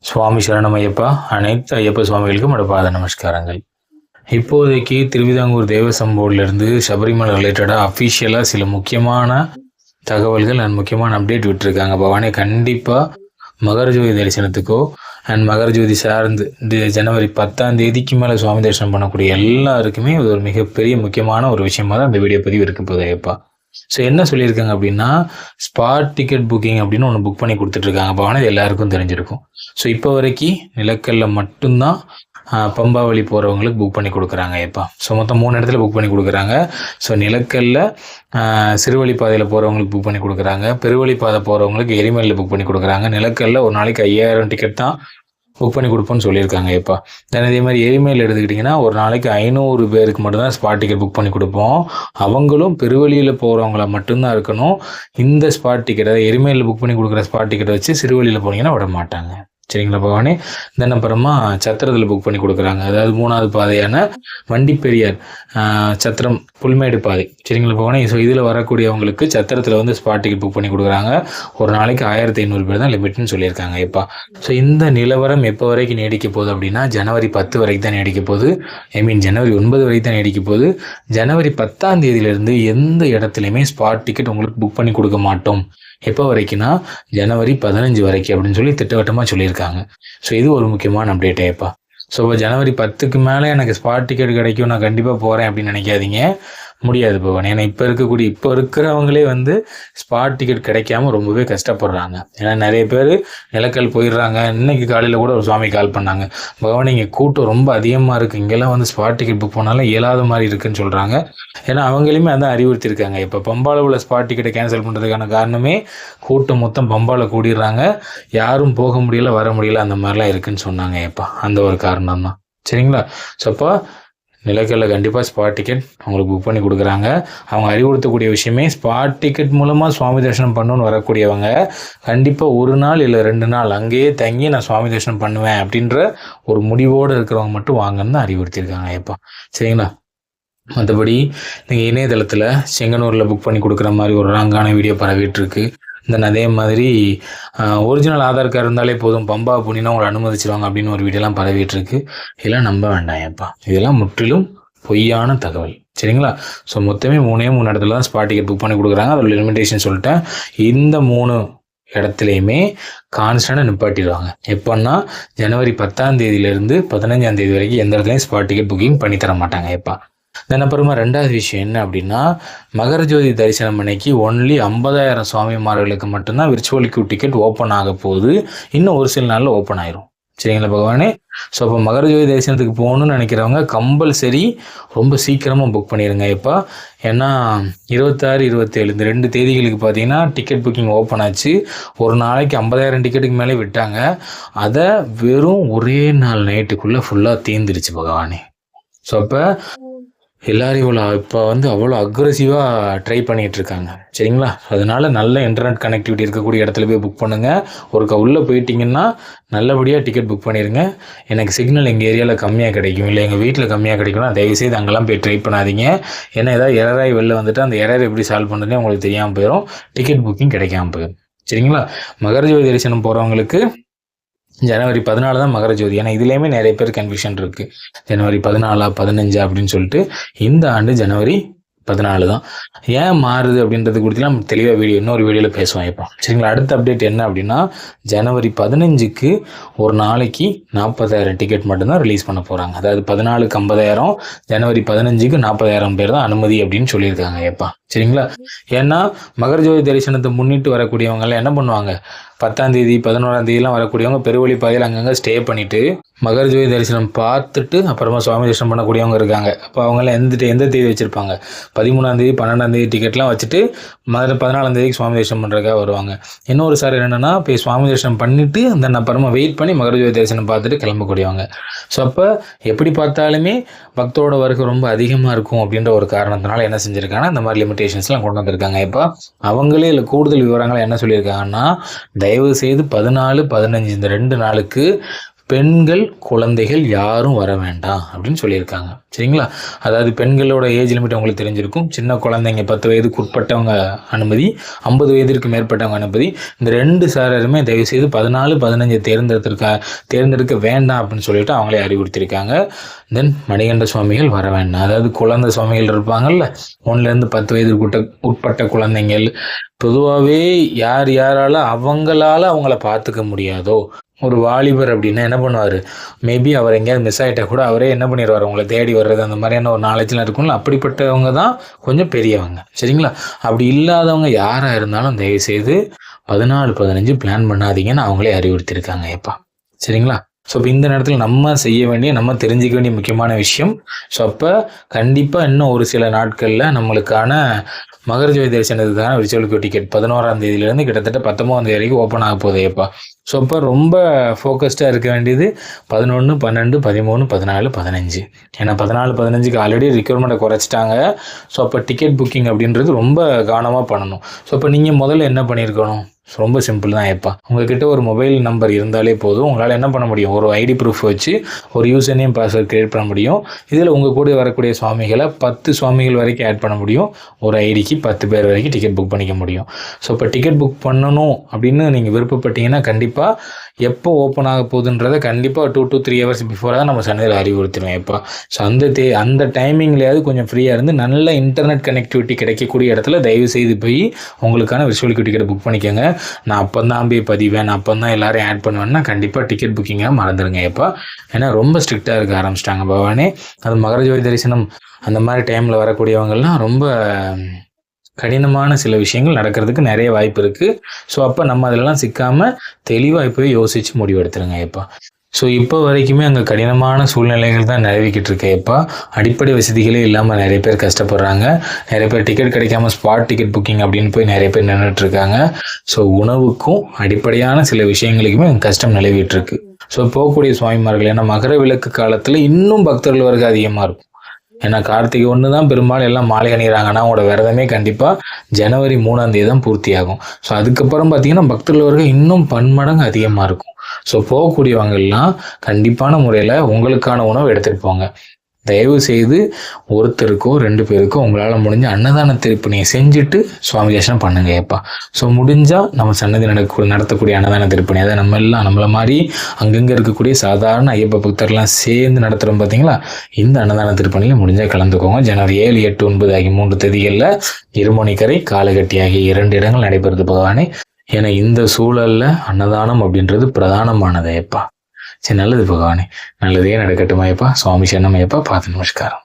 சுவாமி சரணம் ஐயப்பா. அனைத்து ஐயப்ப சுவாமிகளுக்கும் என்னோட பாத நமஸ்காரங்கள். இப்போதைக்கு திருவிதாங்கூர் தேவசம் போர்டிலிருந்து சபரிமலை ரிலேட்டடாக அஃபிஷியலாக சில முக்கியமான தகவல்கள் அண்ட் முக்கியமான அப்டேட் விட்டுருக்காங்க. பவானே கண்டிப்பாக மகரஜோதி தரிசனத்துக்கோ அண்ட் மகரஜோதி சார்ந்து ஜனவரி 10 மேலே சுவாமி தரிசனம் பண்ணக்கூடிய எல்லாருக்குமே இது ஒரு மிகப்பெரிய முக்கியமான ஒரு விஷயமா தான் இந்த வீடியோ பதிவு இருக்க போகுது ஐயப்பா. ஸோ என்ன சொல்லியிருக்காங்க அப்படின்னா, ஸ்பாட் டிக்கெட் புக்கிங் அப்படின்னு ஒன்று புக் பண்ணி கொடுத்துட்ருக்காங்க. அப்போ ஆனால் எல்லாருக்கும் தெரிஞ்சிருக்கும். ஸோ இப்போ வரைக்கும் நிலக்கல்ல மட்டும்தான் பம்பா வழி போகிறவங்களுக்கு புக் பண்ணி கொடுக்குறாங்க ஐயப்பா. ஸோ மொத்தம் 3 இடத்துல புக் பண்ணி கொடுக்குறாங்க. ஸோ நிலக்கல்ல சிறுவழிப்பாதையில் போகிறவங்களுக்கு புக் பண்ணி கொடுக்குறாங்க, பெருவழிப்பாதை போகிறவங்களுக்கு எரிமலையில் புக் பண்ணி கொடுக்குறாங்க. நிலக்கல்ல ஒரு நாளைக்கு 5000 டிக்கெட் தான் புக் பண்ணி கொடுப்போன்னு சொல்லியிருக்காங்க ஐயப்பா. தென் இதே மாதிரி எரிமலையில் எடுத்துக்கிட்டிங்கன்னா ஒரு நாளைக்கு 500 பேருக்கு மட்டும்தான் ஸ்பாட் டிக்கெட் புக் பண்ணி கொடுப்போம். அவங்களும் பெருவழியில் போகிறவங்கள மட்டும்தான் இருக்கணும். இந்த ஸ்பாட் டிக்கெட், அதாவது எரிமலையில் புக் பண்ணி கொடுக்குற ஸ்பாட் டிக்கெட்டை வச்சு சிறுவழியில் போனீங்கன்னா விட மாட்டாங்க. சரிங்களா பகவானே. தென் அப்புறமா சத்திரத்தில் புக் பண்ணி கொடுக்குறாங்க. அதாவது 3வது பாதையான வண்டிப்பெரியார் சத்திரம் புல்மேடு பாதை. சரிங்களா பகவானே. ஸோ இதில் வரக்கூடியவங்களுக்கு சத்திரத்தில் வந்து ஸ்பாட் டிக்கெட் புக் பண்ணி கொடுக்குறாங்க. ஒரு நாளைக்கு 1500 பேர் தான் லிமிட்னு சொல்லியிருக்காங்க ஐயப்பா. ஸோ இந்த நிலவரம் எப்போ வரைக்கும் நீடிக்க போகுது அப்படின்னா, ஜனவரி 10 வரைக்கும் தான் நீடிக்க போகுது. ஜனவரி 9 வரைக்கும் தான் நீடிக்க போகுது. ஜனவரி 10 எந்த இடத்துலையுமே ஸ்பாட் டிக்கெட் உங்களுக்கு புக் பண்ணி கொடுக்க மாட்டோம். எப்போ வரைக்கும்னா ஜனவரி 15 வரைக்கும் அப்படின்னு சொல்லி திட்டவட்டமாக சொல்லியிருக்காங்க. ஸோ இது ஒரு முக்கியமான அப்டேட் ஐயப்பா. ஸோ இப்போ ஜனவரி 10 மேலே எனக்கு ஸ்பாட் டிக்கெட் கிடைக்கும், நான் கண்டிப்பாக போகிறேன் அப்படின்னு நினைக்காதீங்க. முடியாது பவன். ஏன்னா இப்போ இருக்கிறவங்களே வந்து ஸ்பாட் டிக்கெட் கிடைக்காம ரொம்பவே கஷ்டப்படுறாங்க. ஏன்னா நிறைய பேர் நிலக்கல் போயிடுறாங்க. இன்னைக்கு காலையில் கூட ஒரு சுவாமி கால் பண்ணாங்க, பகவான் இங்கே கூட்டம் ரொம்ப அதிகமாக இருக்குது, இங்கெல்லாம் வந்து ஸ்பாட் டிக்கெட் புக் பண்ணாலும் இயலாத மாதிரி இருக்குன்னு சொல்கிறாங்க. ஏன்னா அவங்களையுமே அதான் அறிவுறுத்திருக்காங்க. இப்போ பம்பாவில் உள்ள ஸ்பாட் டிக்கெட்டை கேன்சல் பண்ணுறதுக்கான காரணமே கூட்டம் மொத்தம் பம்பாவில் கூடிடுறாங்க, யாரும் போக முடியல வர முடியல அந்த மாதிரிலாம் இருக்குன்னு சொன்னாங்க ஐயப்பா. அந்த ஒரு காரணம் தான். சரிங்களா. ஸோ அப்போ நிலக்கல்ல கண்டிப்பாக ஸ்பாட் டிக்கெட் உங்களுக்கு புக் பண்ணி கொடுக்குறாங்க. அவங்க அறிவுறுத்தக்கூடிய விஷயமே, ஸ்பாட் டிக்கெட் மூலமாக சுவாமி தரிசனம் பண்ணணுன்னு வரக்கூடியவங்க கண்டிப்பாக 1 நாள் இல்லை 2 நாள் அங்கேயே தங்கி நான் சுவாமி தரிசனம் பண்ணுவேன் அப்படின்ற ஒரு முடிவோடு இருக்கிறவங்க மட்டும் வாங்கன்னு தான் அறிவுறுத்தியிருக்காங்க ஐயப்பா. சரிங்களா. மற்றபடி நீங்கள் இணையதளத்தில் செங்கனூரில் புக் பண்ணி கொடுக்குற மாதிரி ஒரு ராங்கான வீடியோ பரவிட்டுருக்கு. தென் அதே மாதிரி ஒரிஜினல் ஆதார் கார்டு இருந்தாலே போதும், பம்பா புண்ணினா உங்களை அனுமதிச்சிருவாங்க அப்படின்னு ஒரு வீடியோலாம் பரவிட்டுருக்கு. இதெல்லாம் நம்ப வேண்டாம் ஏப்பா. இதெல்லாம் முற்றிலும் பொய்யான தகவல். சரிங்களா. ஸோ மொத்தமே 3 இடத்துல தான் ஸ்பாட் டிக்கெட் புக் பண்ணி கொடுக்குறாங்க. அதோட லிமிடேஷன் சொல்லிட்டேன். இந்த 3 இடத்துலையுமே கான்ஸ்டன்டாக நிப்பாட்டிடுவாங்க. எப்போன்னா ஜனவரி 10 15 வரைக்கும் எந்த இடத்துலையும் ஸ்பாட் டிக்கெட் புக்கிங் பண்ணி தர மாட்டாங்க எப்பா. தென் அப்புறமா 2வது விஷயம் என்ன அப்படின்னா, மகரஜோதி தரிசனம் அன்னைக்கு ஒன்லி 50,000 சுவாமிமார்களுக்கு மட்டும்தான் விர்ச்சுவல் கியூ டிக்கெட் ஓப்பன் ஆக போகுது. இன்னும் ஒரு சில நாளில் ஓப்பன் ஆயிரும். சரிங்களா பகவானே. ஸோ அப்போ மகரஜோதி தரிசனத்துக்கு போகணும்னு நினைக்கிறவங்க கம்பல்சரி ரொம்ப சீக்கிரமாக புக் பண்ணிடுங்க இப்போ. ஏன்னா 26, 27 இந்த 2 தேதிகளுக்கு பார்த்தீங்கன்னா டிக்கெட் புக்கிங் ஓப்பன் ஆச்சு. ஒரு நாளைக்கு 50,000 டிக்கெட்டுக்கு மேலே விட்டாங்க. அதை வெறும் ஒரே நாள் நைட்டுக்குள்ளே ஃபுல்லாக தீர்ந்துருச்சு பகவானே. ஸோ அப்போ எல்லாரும் இப்போ வந்து அவ்வளோ அக்ரெசிவாக ட்ரை பண்ணிகிட்ருக்காங்க. சரிங்களா. அதனால நல்ல இன்டர்நெட் கனெக்டிவிட்டி இருக்கக்கூடிய இடத்துல போய் புக் பண்ணுங்கள். ஒருக்கா உள்ளே போயிட்டிங்கன்னா நல்லபடியாக டிக்கெட் புக் பண்ணிடுங்க. எனக்கு சிக்னல் எங்கள் ஏரியாவில் கம்மியாக கிடைக்கும், இல்லை எங்கள் வீட்டில் கம்மியாக கிடைக்கும்னா தயவுசெய்து அங்கெல்லாம் போய் ட்ரை பண்ணாதீங்க. ஏன்னா ஏதாவது எரராகி வெளில வந்துட்டு அந்த எரர் எப்படி சால்வ் பண்ணுறதுனே உங்களுக்கு தெரியாமல் போயிடும், டிக்கெட் புக்கிங் கிடைக்காம போயிடும். சரிங்களா. மகரஜோதி தரிசனம் போகிறவங்களுக்கு ஜனவரி 14 தான் மகரஜோதி. ஏன்னா இதுலேயுமே நிறைய பேர் கன்ஃபியூஷன் இருக்குது. ஜனவரி 14, 15 அப்படின்னு சொல்லிட்டு. இந்த ஆண்டு ஜனவரி 14 தான். ஏன் மாறுது அப்படின்றது குறித்து நம்ம தெளிவாக இன்னொரு வீடியோவில் பேசுவோம் இப்போ. சரிங்களா. அடுத்த அப்டேட் என்ன அப்படின்னா, ஜனவரி 15 ஒரு நாளைக்கு 40,000 டிக்கெட் மட்டும்தான் ரிலீஸ் பண்ண போகிறாங்க. அதாவது 14க்கு 50,000, ஜனவரி 15க்கு 40,000 பேர் தான் அனுமதி அப்படின்னு சொல்லியிருக்காங்க ஏப்பா. சரிங்களா. ஏன்னா மகரஜோதி தரிசனத்தை முன்னிட்டு வரக்கூடியவங்கெல்லாம் என்ன பண்ணுவாங்க, 10 11 வரக்கூடியவங்க பெருவழி பாதையில் அங்கங்கே ஸ்டே பண்ணிவிட்டு மகரஜோதி தரிசனம் பார்த்துட்டு அப்புறமா சுவாமி தரிசனம் பண்ணக்கூடியவங்க இருக்காங்க. அப்போ அவங்களாம் எந்த தேதி வச்சுருப்பாங்க, 13 12 டிக்கெட்லாம் வச்சுட்டு 14 சுவாமி தரிசனம் பண்ணுறதுக்காக வருவாங்க. இன்னொரு சார் என்னென்னா போய் சுவாமி தரிசனம் பண்ணிவிட்டு அந்த அப்புறமா வெயிட் பண்ணி மகரஜோதி தரிசனம் பார்த்துட்டு கிளம்பக்கூடியவங்க. ஸோ அப்போ எப்படி பார்த்தாலுமே பக்தோட வருகை ரொம்ப அதிகமாக இருக்கும் அப்படின்ற ஒரு காரணத்தினால என்ன செஞ்சுருக்காங்கன்னா இந்த மாதிரி லிமிடேஷன்ஸ்லாம் கொண்டு வந்திருக்காங்க. இப்போ அவங்களே இல்லை கூடுதல் விவரங்களை என்ன சொல்லியிருக்காங்கன்னா, தயவு செய்து 14, 15 இந்த 2 நாளுக்கு பெண்கள் குழந்தைகள் யாரும் வர வேண்டாம் அப்படின்னு சொல்லியிருக்காங்க. சரிங்களா? அதாவது பெண்களோட ஏஜ் லிமிட் உங்களுக்கு தெரிஞ்சிருக்கும். சின்ன குழந்தைங்க 10 வயதுக்கு உட்பட்டவங்க அனுமதி, 50 வயதிற்கு மேற்பட்டவங்க அனுமதி. இந்த 2 சாரருமே தயவுசெய்து 14, 15 தேர்ந்தெடுக்க வேண்டாம் அப்படின்னு சொல்லிட்டு அவங்களே அறிவுறுத்தியிருக்காங்க. தென் மணிகண்ட சுவாமிகள் வர வேண்டாம். அதாவது குழந்தை சுவாமிகள் இருப்பாங்கல்ல, 1லேருந்து 10 வயதுக்கு உட்பட்ட குழந்தைங்கள். பொதுவாகவே யாரால அவங்கள பார்த்துக்க முடியாதோ, ஒரு வாலிபர் அப்படின்னா என்ன பண்ணுவார், மேபி அவர் எங்கேயாவது மிஸ் ஆகிட்டா கூட அவரே என்ன பண்ணிடுவார், உங்களை தேடி வர்றது அந்த மாதிரியான ஒரு நாலேஜ்லாம் இருக்கும்ல. அப்படிப்பட்டவங்க தான் கொஞ்சம் பெரியவங்க. சரிங்களா? அப்படி இல்லாதவங்க யாராக இருந்தாலும் தயவுசெய்து 14, 15 பிளான் பண்ணாதீங்கன்னு அவங்களே அறிவுறுத்தியிருக்காங்க எப்பா. சரிங்களா? ஸோ இப்போ இந்த நேரத்தில் நம்ம செய்ய வேண்டிய, நம்ம தெரிஞ்சிக்க வேண்டிய முக்கியமான விஷயம். ஸோ அப்போ கண்டிப்பாக இன்னும் ஒரு சில நாட்களில் நம்மளுக்கான மகரஜோதி தரிசனத்துக்கான விர்ச்சுவல் கியூ டிக்கெட் 11ஆம் தேதியிலேருந்து கிட்டத்தட்ட 19ஆம் தேதி வரைக்கும் ஓப்பன் ஆக போகுது எப்பா. ஸோ இப்போ ரொம்ப ஃபோக்கஸ்டாக இருக்க வேண்டியது 11, 12, 13, 14, 15. ஏன்னா 14, 15க்கு ஆல்ரெடி ரிக்வயர்மெண்ட்டை குறைச்சிட்டாங்க. ஸோ அப்போ டிக்கெட் புக்கிங் அப்படின்றது ரொம்ப கவனமாக பண்ணணும். ஸோ இப்போ நீங்கள் முதல்ல என்ன பண்ணியிருக்கணும், ரொம்ப சிம்பிள் தான் எப்பா. உங்ககிட்ட ஒரு மொபைல் நம்பர் இருந்தாலே போதும். உங்களால் என்ன பண்ண முடியும், ஒரு ஐடி ப்ரூஃப் வச்சு ஒரு யூசர் நேம் பாஸ்வேர்ட் கிரியேட் பண்ண முடியும். இதில் உங்கள் கூட வரக்கூடிய சுவாமிகளை 10 சுவாமிகள் வரைக்கும் ஆட் பண்ண முடியும். ஒரு ஐடிக்கு 10 பேர் வரைக்கும் டிக்கெட் புக் பண்ணிக்க முடியும். ஸோ இப்போ டிக்கெட் புக் பண்ணணும் அப்படின்னு நீங்கள் விருப்பப்பட்டீங்கன்னா கண்டிப்பாக எப்போ ஓப்பன் ஆக போகுதுன்றதை கண்டிப்பாக 2 to 3 ஹவர்ஸ் பிஃபோராக தான் நம்ம சந்தையில் அறிவுறுத்திடுவோம் எப்போ. ஸோ அந்த டைமிங்லேயாவது கொஞ்சம் ஃப்ரீயாக இருந்து நல்ல இன்டர்நெட் கனெக்டிவிட்டி கிடைக்கக்கூடிய இடத்துல தயவு செய்து போய் உங்களுக்கான விர்ச்சுவல் கியூ டிக்கெட் புக் பண்ணிக்கோங்க. நான் அப்போ தான் போய் பதிவேன், நான் அப்போ தான் எல்லாரையும் ஆட் பண்ணுவேன்னா கண்டிப்பாக டிக்கெட் புக்கிங்காக மறந்துடுங்க எப்போ. ஏன்னா ரொம்ப ஸ்ட்ரிக்டாக இருக்க ஆரம்பிச்சிட்டாங்க பவானே. அது மகரஜோதி தரிசனம் அந்த மாதிரி டைமில் வரக்கூடியவங்கள்லாம் ரொம்ப கடினமான சில விஷயங்கள் நடக்கிறதுக்கு நிறைய வாய்ப்பு இருக்குது. ஸோ அப்போ நம்ம அதிலெல்லாம் சிக்காமல் தெளிவாக போய் யோசித்து முடிவு எடுத்துருங்க எப்பா. ஸோ இப்போ வரைக்குமே அங்கே கடினமான சூழ்நிலைகள் தான் நிலவிக்கிட்டு இருக்கேப்பா. அடிப்படை வசதிகளே இல்லாமல் நிறைய பேர் கஷ்டப்படுறாங்க. நிறைய பேர் டிக்கெட் கிடைக்காம ஸ்பாட் டிக்கெட் புக்கிங் அப்படின்னு போய் நிறைய பேர் நின்றுட்டுருக்காங்க. ஸோ உணவுக்கும் அடிப்படையான சில விஷயங்களுக்குமே கஷ்டம் நிலவிட்டு இருக்கு. ஸோ போகக்கூடிய சுவாமிமார்கள், ஏன்னா மகர விளக்கு காலத்தில் இன்னும் பக்தர்கள் வருகை அதிகமாக இருக்கும். ஏன்னா கார்த்திகை 1 தான் பெரும்பாலும் எல்லாம் மாலை அணிகிறாங்கன்னா அவங்களோட விரதமே கண்டிப்பாக ஜனவரி 3ஆம் தேதி தான் பூர்த்தி ஆகும். ஸோ அதுக்கப்புறம் பார்த்தீங்கன்னா பக்தர்கள் வருகை இன்னும் பன்மடங்கு அதிகமாக இருக்கும். ஸோ போகக்கூடியவங்கள்லாம் கண்டிப்பான முறையில் உங்களுக்கான உணவு எடுத்துகிட்டு போங்க. தயவு செய்து ஒருத்தருக்கோ 2 பேருக்கோ உங்களால் முடிஞ்ச அன்னதான திருப்பணியை செஞ்சுட்டு சுவாமி தரிசனம் பண்ணுங்க ஏப்பா. ஸோ முடிஞ்சால் நம்ம சன்னதி நடத்தக்கூடிய அன்னதான திருப்பணி, அதை நம்மளை மாதிரி அங்கங்கே இருக்கக்கூடிய சாதாரண ஐயப்ப பக்தர்லாம் சேர்ந்து நடத்துகிறோம் பார்த்தீங்களா, இந்த அன்னதான திருப்பணியில் முடிஞ்சால் கலந்துக்கோங்க. ஜனவரி 7, 8, 9 ஆகிய 3 தேதிகளில் இருமுனைக்கரை, காலகட்டி ஆகிய 2 இடங்கள் நடைபெறுது பகவானே. ஏன்னா இந்த சூழலில் அன்னதானம் அப்படின்றது பிரதானமானது ஏப்பா. சரி, நல்லது பகவானே, நல்லதே நடக்கட்டுமா ஐயப்பா. சுவாமி சரணம் ஐயப்பா. பார்த்து நமஸ்காரம்.